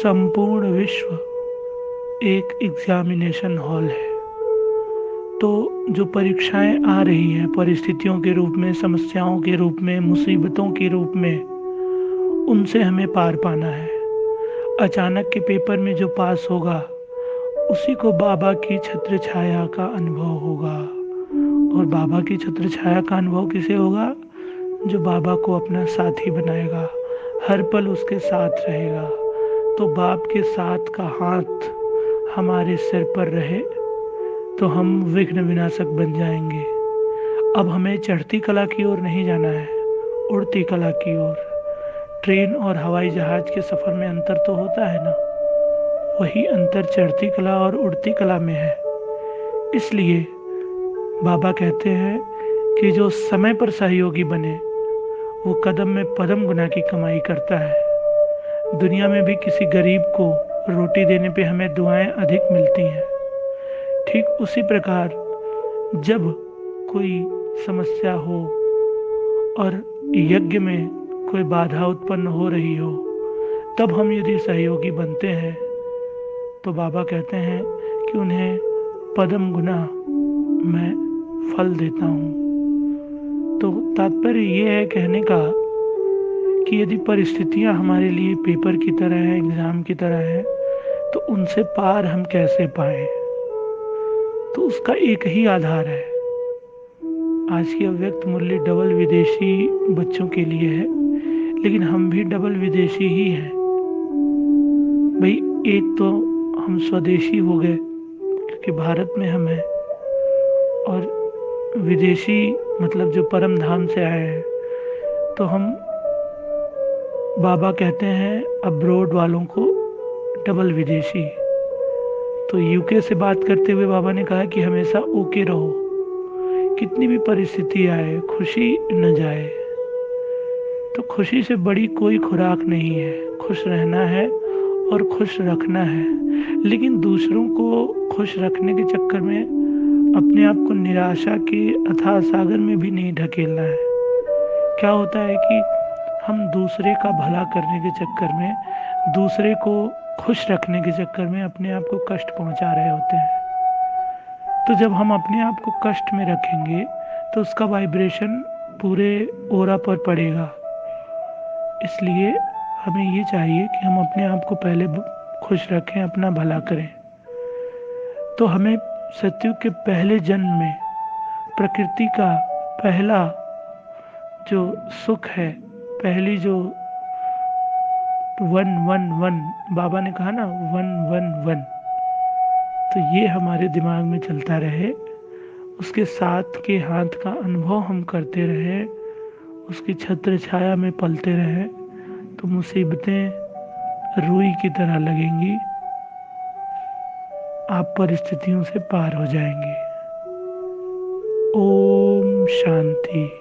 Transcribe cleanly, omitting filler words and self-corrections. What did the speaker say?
संपूर्ण विश्व एक एग्जामिनेशन हॉल है। तो जो परीक्षाएं आ रही हैं परिस्थितियों के रूप में, समस्याओं के रूप में, मुसीबतों के रूप में, उनसे हमें पार पाना है। अचानक के पेपर में जो पास होगा उसी को बाबा की छत्र छाया का अनुभव होगा। और बाबा की छत्र छाया का अनुभव किसे होगा? जो बाबा को अपना साथी बनाएगा, हर पल उसके साथ रहेगा। तो बाप के साथ का हाथ हमारे सिर पर रहे तो हम विघ्न विनाशक बन जाएंगे। अब हमें चढ़ती कला की ओर नहीं जाना है, उड़ती कला की ओर। ट्रेन और हवाई जहाज के सफर में अंतर तो होता है ना, वही अंतर चढ़ती कला और उड़ती कला में है। इसलिए बाबा कहते हैं कि जो समय पर सहयोगी बने वो कदम में पदम गुना की कमाई करता है। दुनिया में भी किसी गरीब को रोटी देने पे हमें दुआएं अधिक मिलती हैं। ठीक उसी प्रकार जब कोई समस्या हो और यज्ञ में कोई बाधा उत्पन्न हो रही हो, तब हम यदि सहयोगी बनते हैं तो बाबा कहते हैं कि उन्हें पदम गुना मैं फल देता हूँ। तो तात्पर्य ये है कहने का कि यदि परिस्थितियाँ हमारे लिए पेपर की तरह है, एग्जाम की तरह है, तो उनसे पार हम कैसे पाएं? तो उसका एक ही आधार है। आज की अव्यक्त मूल्य डबल विदेशी बच्चों के लिए है, लेकिन हम भी डबल विदेशी ही हैं भाई। एक तो हम स्वदेशी हो गए क्योंकि भारत में हम हैं, और विदेशी मतलब जो परम धाम से आए हैं। तो हम बाबा कहते हैं अब्रोड वालों को डबल विदेशी। तो यूके से बात करते हुए बाबा ने कहा कि हमेशा ओके रहो, कितनी भी परिस्थिति आए खुशी न जाए। तो खुशी से बड़ी कोई खुराक नहीं है। खुश रहना है और खुश रखना है, लेकिन दूसरों को खुश रखने के चक्कर में अपने आप को निराशा के अथाह सागर में भी नहीं ढकेलना है। क्या होता है कि हम दूसरे का भला करने के चक्कर में, दूसरे को खुश रखने के चक्कर में अपने आप को कष्ट पहुंचा रहे होते हैं। तो जब हम अपने आप को कष्ट में रखेंगे तो उसका वाइब्रेशन पूरे ओरा पर पड़ेगा। इसलिए हमें ये चाहिए कि हम अपने आप को पहले खुश रखें, अपना भला करें। तो हमें सतयुग के पहले जन्म में प्रकृति का पहला जो सुख है, पहली जो वन वन वन, बाबा ने कहा ना वन वन वन, तो ये हमारे दिमाग में चलता रहे। उसके साथ के हाथ का अनुभव हम करते रहे, उसकी छत्र छाया में पलते रहे, तो मुसीबतें रुई की तरह लगेंगी। आप परिस्थितियों से पार हो जाएंगे। ओम शांति।